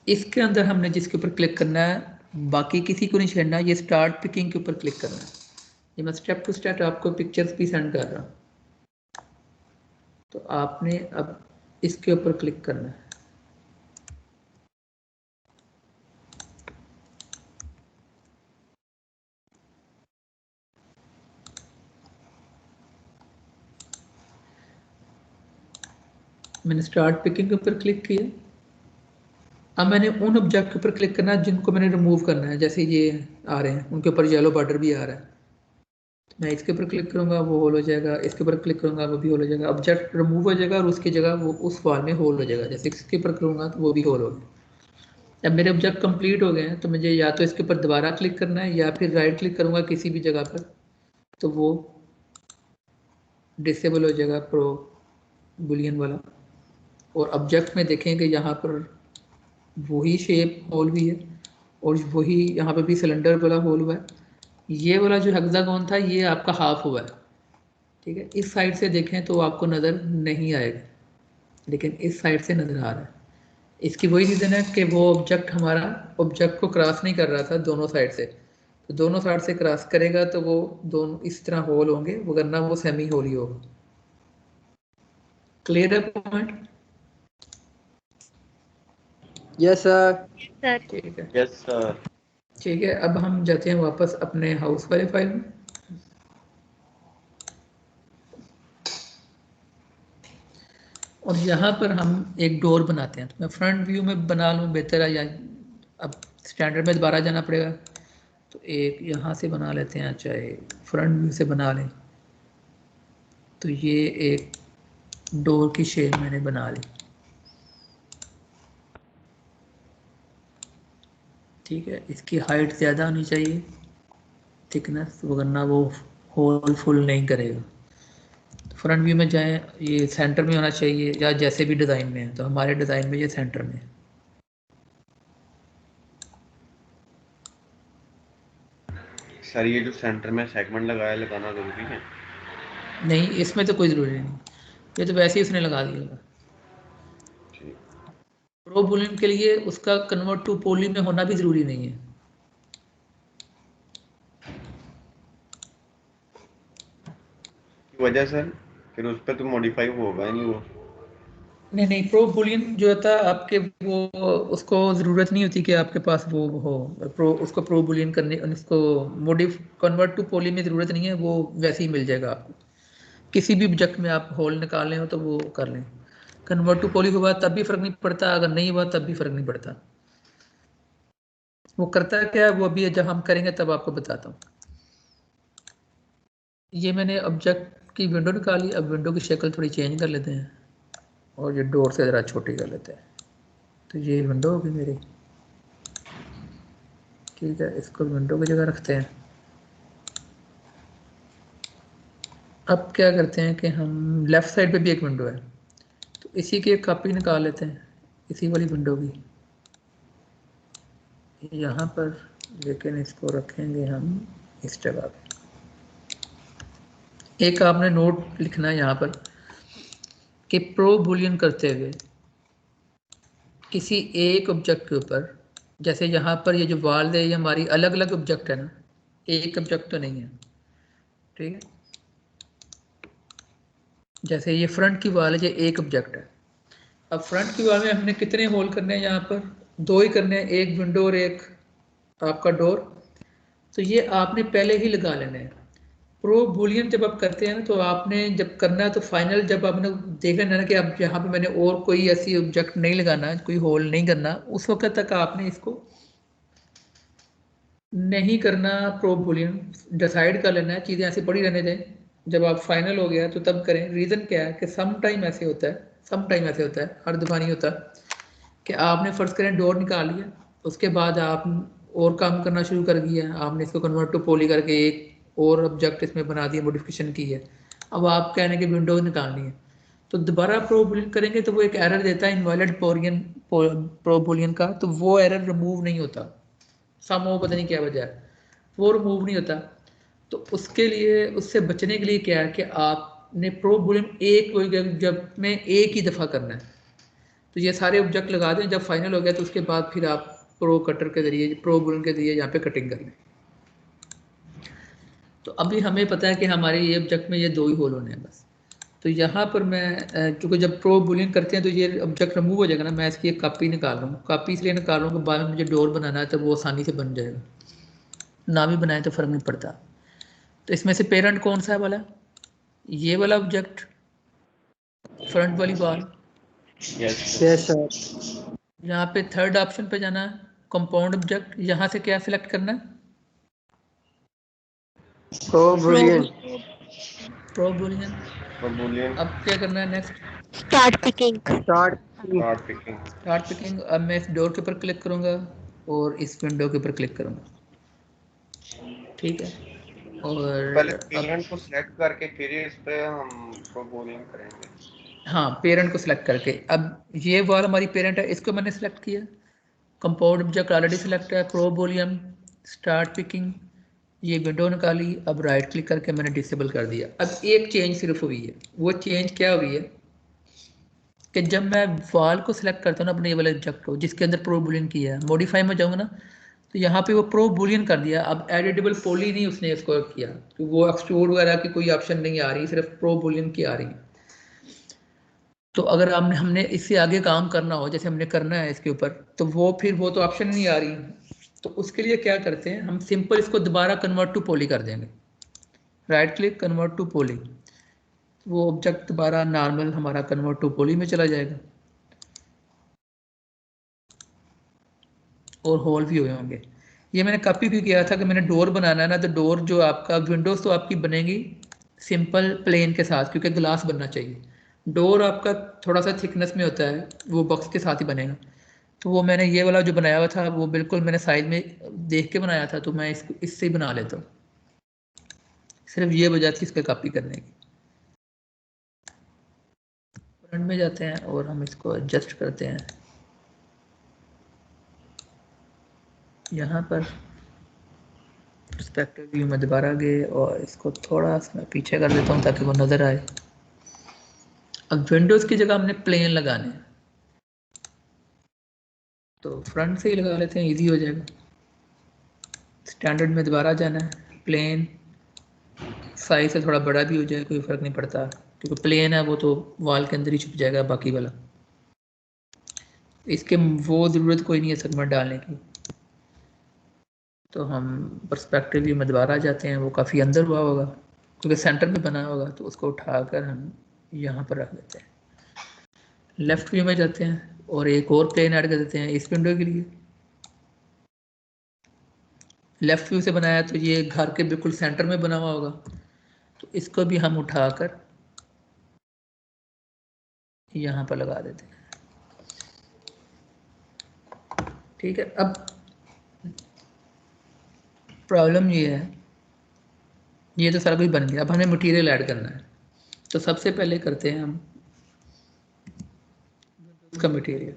इसके अंदर हमने जिसके ऊपर क्लिक करना है, बाकी किसी को नहीं छेड़ना, ये स्टार्ट पिकिंग के ऊपर क्लिक करना है। ये मैं स्टेप टू स्टेप आपको पिक्चर्स भी सेंड कर रहा हूँ, तो आपने अब इसके ऊपर क्लिक करना है। मैंने स्टार्ट पिकिंग के ऊपर क्लिक किया। अब मैंने उन ऑब्जेक्ट के ऊपर क्लिक करना है जिनको मैंने रिमूव करना है, जैसे ये आ रहे हैं, उनके ऊपर येलो बॉर्डर भी आ रहा है। मैं इसके ऊपर क्लिक करूंगा वो होल हो जाएगा, इसके ऊपर क्लिक करूंगा वो भी होल हो जाएगा, ऑब्जेक्ट रिमूव हो जाएगा और उसकी जगह वो उस वॉल में होल हो जाएगा। जैसे इसके ऊपर करूंगा तो वो भी होल हो गया। अब मेरे ऑब्जेक्ट कंप्लीट हो गए हैं तो मुझे या तो इसके ऊपर दोबारा क्लिक करना है या फिर राइट क्लिक करूंगा किसी भी जगह पर, तो वो डिसेबल हो जाएगा प्रो बुलियन वाला। और ऑब्जेक्ट में देखेंगे यहाँ पर वही शेप होल भी है और वही यहाँ पे भी सिलेंडर वाला होल हुआ है। ये वाला जो हेक्सागोन था ये आपका हाफ हुआ है। ठीक है, इस साइड से देखें तो आपको नज़र नहीं आएगा, लेकिन इस साइड से नज़र आ रहा है। इसकी वही रीज़न है कि वो ऑब्जेक्ट हमारा ऑब्जेक्ट को क्रॉस नहीं कर रहा था दोनों साइड से, तो दोनों साइड से क्रॉस करेगा तो वो दोनों इस तरह होल होंगे, वरना वो सेमी होल ही होगा। क्लियर है पॉइंट? Yes sir. ठीक है, यस सर। ठीक है, अब हम जाते हैं वापस अपने हाउस वाले फाइल में। और यहाँ पर हम एक डोर बनाते हैं। तो मैं फ्रंट व्यू में बना लूँ बेहतर है, या अब स्टैंडर्ड में दोबारा जाना पड़ेगा, तो एक यहाँ से बना लेते हैं, चाहे फ्रंट व्यू से बना लें। तो ये एक डोर की शेप मैंने बना ली। ठीक है, इसकी हाइट ज़्यादा होनी चाहिए, थिकनेस, वरना वो होल फुल नहीं करेगा। फ्रंट व्यू में जाएं, ये सेंटर में होना चाहिए या जैसे भी डिज़ाइन में है, तो हमारे डिज़ाइन में ये सेंटर में है। सर ये जो सेंटर में सेगमेंट लगाया लगाना जरूरी है? नहीं, इसमें तो कोई ज़रूरी नहीं, ये तो वैसे ही उसने लगा दिया होगा। प्रो बुलियन के लिए उसका कन्वर्ट टू पोली में होना भी ज़रूरी नहीं है। वजह सर फिर उस पर तो मॉडिफाई होगा ही नहीं वो। नहीं नहीं, प्रो बुलियन जो होता है आपके, वो उसको ज़रूरत नहीं होती कि आपके पास वो हो उसको प्रो बुलियन करने, उसको मोडिफ कन्वर्ट टू पोली में ज़रूरत नहीं है, वो वैसे ही मिल जाएगा आपको। किसी भी ऑब्जेक्ट में आप होल निकालने हो तो वो कर लें। कन्वर्ट टू पोली हुआ तब भी फ़र्क नहीं पड़ता, अगर नहीं हुआ तब भी फ़र्क नहीं पड़ता। वो करता है क्या, वो अभी जब हम करेंगे तब आपको बताता हूँ। ये मैंने ऑब्जेक्ट की विंडो निकाली। अब विंडो की शक्ल थोड़ी चेंज कर लेते हैं और ये डोर से ज़रा छोटी कर लेते हैं। तो ये विंडो होगी मेरी। ठीक है, इसको विंडो की जगह रखते हैं। अब क्या करते हैं कि हम लेफ़्ट साइड पे भी एक विंडो है, इसी की एक कॉपी निकाल लेते हैं, इसी वाली विंडो की यहाँ पर, लेकिन इसको रखेंगे हम इस जगह पे। एक आपने नोट लिखना है यहाँ पर कि प्रो बुलियन करते हुए किसी एक ऑब्जेक्ट के ऊपर, जैसे यहाँ पर ये जो वाल है ये हमारी अलग अलग ऑब्जेक्ट है ना, एक ऑब्जेक्ट तो नहीं है, ठीक है। जैसे ये फ्रंट की वाल है, ये एक ऑब्जेक्ट है। अब फ्रंट की वाल में हमने कितने होल करने हैं, यहाँ पर 2 ही करने हैं, एक विंडो और एक आपका डोर। तो ये आपने पहले ही लगा लेने हैं। प्रो बुलियन जब आप करते हैं ना, तो आपने जब करना है तो फाइनल जब आपने देख लेना है कि अब यहाँ पे मैंने और कोई ऐसी ऑब्जेक्ट नहीं लगाना, कोई होल नहीं करना, उस वक्त तक आपने इसको नहीं करना। प्रो बुलियन डिसाइड कर लेना है, चीज़ें ऐसी पड़ी रहने दें, जब आप फाइनल हो गया तो तब करें। रीज़न क्या है कि सम टाइम ऐसे होता है, हर दफ़ा नहीं होता कि आपने फ़र्ज़ करें डोर निकाल लिया, उसके बाद आप और काम करना शुरू कर दिया, आपने इसको कन्वर्ट टू पॉली करके एक और ऑब्जेक्ट इसमें बना दिया, मॉडिफिकेशन की है। अब आप कहने की विंडो निकालनी है, तो दोबारा प्रो बुलियन करेंगे तो वो एक एरर देता है इनवैलिड प्रो बुलियन का, तो वो एरर रिमूव नहीं होता, समो पता नहीं क्या वजह है, वो रिमूव नहीं होता। तो उसके लिए, उससे बचने के लिए क्या है कि आपने प्रो बुलियन एक जब में एक ही दफ़ा करना है। तो ये सारे ऑब्जेक्ट लगा दें, जब फाइनल हो गया तो उसके बाद फिर आप प्रो कटर के ज़रिए, प्रो बुलियन के ज़रिए यहाँ पे कटिंग कर लें। तो अभी हमें पता है कि हमारे ये ऑब्जेक्ट में ये 2 ही होल होने हैं बस। तो यहाँ पर मैं क्योंकि जब प्रो बुलियन करते हैं तो ये ऑब्जेक्ट रिमूव हो जाएगा ना, मैं इसकी एक कॉपी निकाल रहा हूँ। कॉपी इसलिए निकाल रहा हूँ कि बाद में मुझे डोर बनाना है तो वो आसानी से बन जाएगा, ना भी बनाए तो फ़र्क नहीं पड़ता। तो इसमें से पेरेंट कौन सा है वाला, ये वाला ऑब्जेक्ट, फ्रंट वाली बार। Yes sir. यहाँ पे थर्ड ऑप्शन पे जाना है, कंपाउंड ऑब्जेक्ट। यहाँ से क्या सिलेक्ट करना है, pro Boolean. Pro Boolean. Boolean अब क्या करना है next, start picking. Start picking. Start picking. अब मैं इस डोर के ऊपर क्लिक करूँगा और इस विंडो के ऊपर क्लिक करूँगा, ठीक है। और पहले पेरेंट को सिलेक्ट करके फिर इस पे हम प्रो बुलियन करेंगे। हाँ, पेरेंट को सिलेक्ट करके। अब ये वाला हमारी पेरेंट है, इसको मैंने सिलेक्ट किया, कंपाउंड ऑब्जेक्ट ऑलरेडी सिलेक्ट है, प्रो बुलियन, स्टार्ट पिकिंग, ये विंडो निकाली। अब राइट क्लिक करके मैंने डिसेबल कर दिया। अब एक चेंज सिर्फ हुई है, वो चेंज क्या हुई है कि जब मैं वाल को सिलेक्ट करता हूँ ना, अपने ये वाले ऑब्जेक्ट को जिसके अंदर प्रो बुलियन किया है, मॉडिफाई में जाऊँगा ना, तो यहाँ पे वो प्रो बुलियन कर दिया। अब एडिटेबल पॉली नहीं उसने इसको किया, तो वो एक्सट्रूड वगैरह की कोई ऑप्शन नहीं आ रही, सिर्फ प्रो बुलियन की आ रही है। तो अगर हमने इससे आगे काम करना हो, जैसे हमने करना है इसके ऊपर, तो वो फिर वो तो ऑप्शन नहीं आ रही। तो उसके लिए क्या करते हैं हम, सिंपल इसको दोबारा कन्वर्ट टू पॉली कर देंगे, right click, convert to poly. वो ऑब्जेक्ट दोबारा नॉर्मल हमारा कन्वर्ट टू पॉली में चला जाएगा और होल भी हुए होंगे। ये मैंने कॉपी भी किया था कि मैंने डोर बनाना है ना, तो डोर जो आपका विंडोज़ तो आपकी बनेगी सिंपल प्लेन के साथ, क्योंकि ग्लास बनना चाहिए। डोर आपका थोड़ा सा थिकनेस में होता है, वो बॉक्स के साथ ही बनेगा। तो वो मैंने ये वाला जो बनाया हुआ था वो बिल्कुल मैंने साइज में देख के बनाया था, तो मैं इसको इससे ही बना लेता हूँ। सिर्फ ये वजह थी इसके कॉपी करने की। फ्रंट में जाते हैं और हम इसको एडजस्ट करते हैं। यहाँ पर पर्सपेक्टिव व्यू में दोबारा गए और इसको थोड़ा सा पीछे कर देता हूँ ताकि वो नज़र आए। अब विंडोज़ की जगह हमने प्लेन लगाने हैं, तो फ्रंट से ही लगा लेते हैं, इजी हो जाएगा। स्टैंडर्ड में दोबारा जाना है, प्लेन, साइज से थोड़ा बड़ा भी हो जाए कोई फ़र्क नहीं पड़ता, क्योंकि प्लेन है वो तो वाल के अंदर ही छुप जाएगा बाकी वाला, इसके वो ज़रूरत कोई नहीं है सेगमेंट डालने की। तो हम पर्सपेक्टिव व्यू में दोबारा जाते हैं, वो काफ़ी अंदर हुआ होगा क्योंकि सेंटर में बना होगा, तो उसको उठाकर हम यहाँ पर रख देते हैं। लेफ़्ट व्यू में जाते हैं और एक और प्लेन ऐड कर देते हैं इस विंडो के लिए। लेफ़्ट व्यू से बनाया तो ये घर के बिल्कुल सेंटर में बना हुआ होगा, तो इसको भी हम उठाकर यहाँ पर लगा देते हैं, ठीक है। अब प्रॉब्लम ये है, ये तो सारा कुछ बन गया, अब हमें मटेरियल ऐड करना है। तो सबसे पहले करते हैं हम का मटेरियल।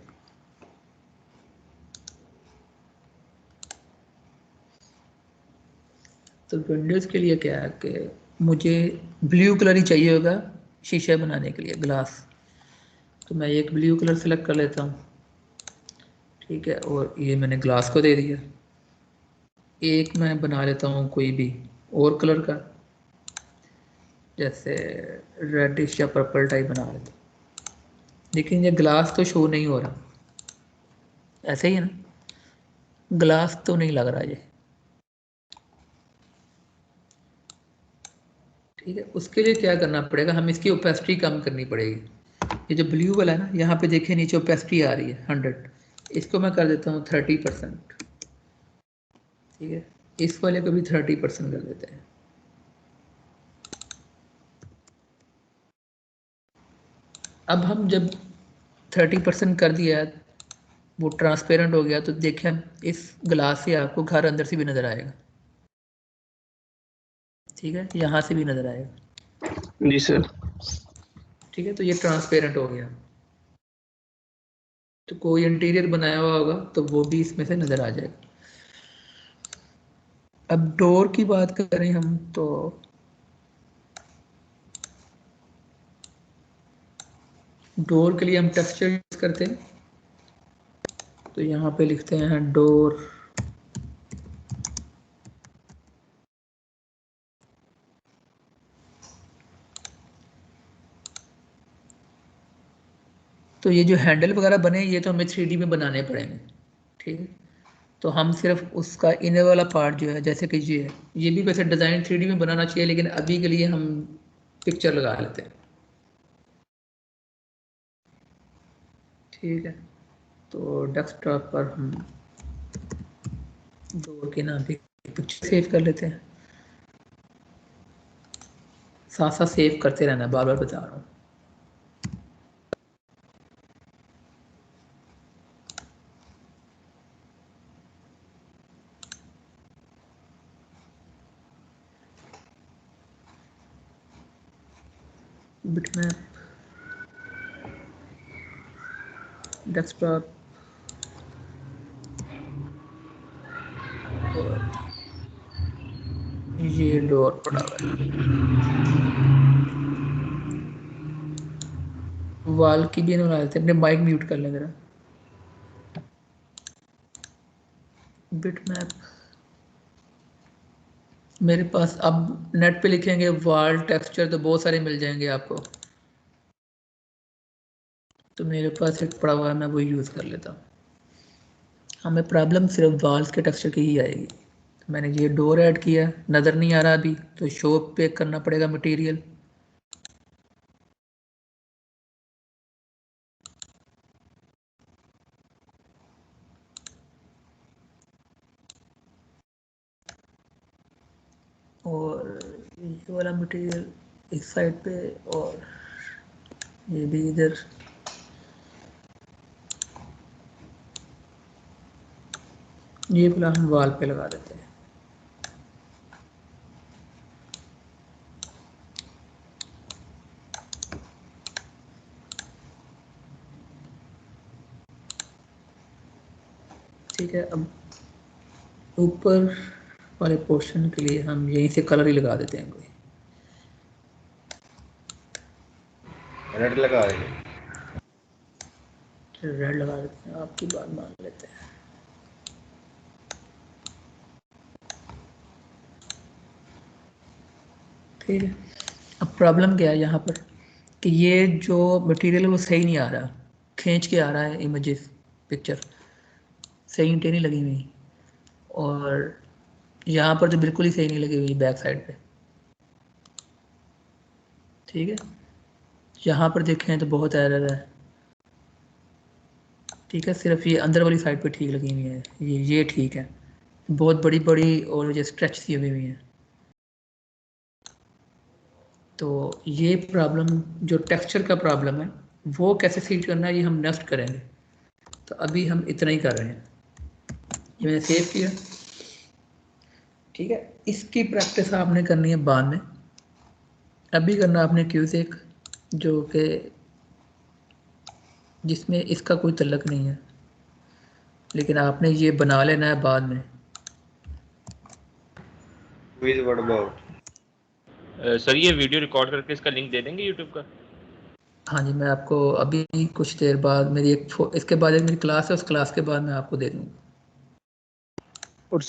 तो विंडोज़ के लिए क्या है कि मुझे ब्लू कलर ही चाहिए होगा शीशे बनाने के लिए, ग्लास। तो मैं एक ब्लू कलर सेलेक्ट कर लेता हूँ, ठीक है, और ये मैंने ग्लास को दे दिया। एक मैं बना लेता हूँ कोई भी और कलर का, जैसे रेडिश या पर्पल टाइप बना लेता हूँ, लेकिन ये ग्लास तो शो नहीं हो रहा, ऐसे ही है ना, ग्लास तो नहीं लग रहा ये, ठीक है। उसके लिए क्या करना पड़ेगा, हम इसकी ओपेसिटी कम करनी पड़ेगी। ये जो ब्लू वाला है ना, यहाँ पे देखिए नीचे ओपेसिटी आ रही है 100, इसको मैं कर देता हूँ 30%, ठीक है। इस वाले को भी 30% कर देते हैं। अब हम जब 30% कर दिया, वो ट्रांसपेरेंट हो गया, तो देखें इस ग्लास से आपको घर अंदर से भी नज़र आएगा, ठीक है, यहाँ से भी नज़र आएगा। जी सर। ठीक है, तो ये ट्रांसपेरेंट हो गया। तो कोई इंटीरियर बनाया हुआ होगा तो वो भी इसमें से नज़र आ जाएगा। अब डोर की बात करें हम, तो डोर के लिए हम टेक्सचर यूज करते हैं। तो यहाँ पे लिखते हैं डोर, तो ये जो हैंडल वगैरह बने ये तो हमें 3D में बनाने पड़ेंगे, ठीक है। तो हम सिर्फ उसका इनर वाला पार्ट जो है, जैसे कि ये है, ये भी वैसे डिज़ाइन 3D में बनाना चाहिए, लेकिन अभी के लिए हम पिक्चर लगा लेते हैं, ठीक है। तो डेस्कटॉप पर हम डोर के नाम पे पिक्चर सेव कर लेते हैं। साथ साथ सेव करते रहना, बार बार बता रहा हूँ। बिटमैप, डेस्कटॉप, और ये डोर पड़ा हुआ है। वाल की भी बना लेते हैं। अपने माइक म्यूट कर लें जरा। बिटमैप मेरे पास, अब नेट पे लिखेंगे वाल टेक्सचर तो बहुत सारे मिल जाएंगे आपको, तो मेरे पास एक पड़ा हुआ है, मैं वही यूज़ कर लेता हूँ। हमें प्रॉब्लम सिर्फ वाल्स के टेक्सचर की ही आएगी। तो मैंने ये डोर ऐड किया, नज़र नहीं आ रहा अभी, तो शो पे करना पड़ेगा मटेरियल। और ये वाला मटेरियल इस साइड पे, और ये भी इधर। ये वाला हम वाल पे लगा देते हैं। ठीक है, अब ऊपर वाले पोर्शन के लिए हम यहीं से कलर ही लगा देते हैं कोई। रेड लगा देंगे। रेड लगा देते हैं, आपकी बात मान लेते हैं। ठीक है, अब प्रॉब्लम क्या है यहाँ पर कि ये जो मटेरियल है वो सही नहीं आ रहा, खींच के आ रहा है इमेजेस, पिक्चर सही इंटें नहीं लगी हुई, और यहाँ पर तो बिल्कुल ही सही नहीं लगी हुई बैक साइड पे, ठीक है। यहाँ पर देखें तो बहुत एरर है, ठीक है। सिर्फ ये अंदर वाली साइड पे ठीक लगी हुई है, ये ठीक है, बहुत बड़ी बड़ी और ये स्ट्रेच सी हुई है। तो ये प्रॉब्लम जो टेक्सचर का प्रॉब्लम है वो कैसे सीट करना है ये हम नेक्स्ट करेंगे। तो अभी हम इतना ही कर रहे हैं, ये मैंने सेव किया, ठीक है। इसकी प्रैक्टिस आपने करनी है बाद में, अभी करना आपने क्यूसेक, जो कि जिसमें इसका कोई तल्लक नहीं है, लेकिन आपने ये बना लेना है बाद में। Quiz what about? सर ये वीडियो रिकॉर्ड करके इसका लिंक दे देंगे यूट्यूब का? हाँ जी, मैं आपको अभी कुछ देर बाद इसके बाद एक मेरी क्लास है, उस क्लास के बाद मैं आपको दे दूँगा। और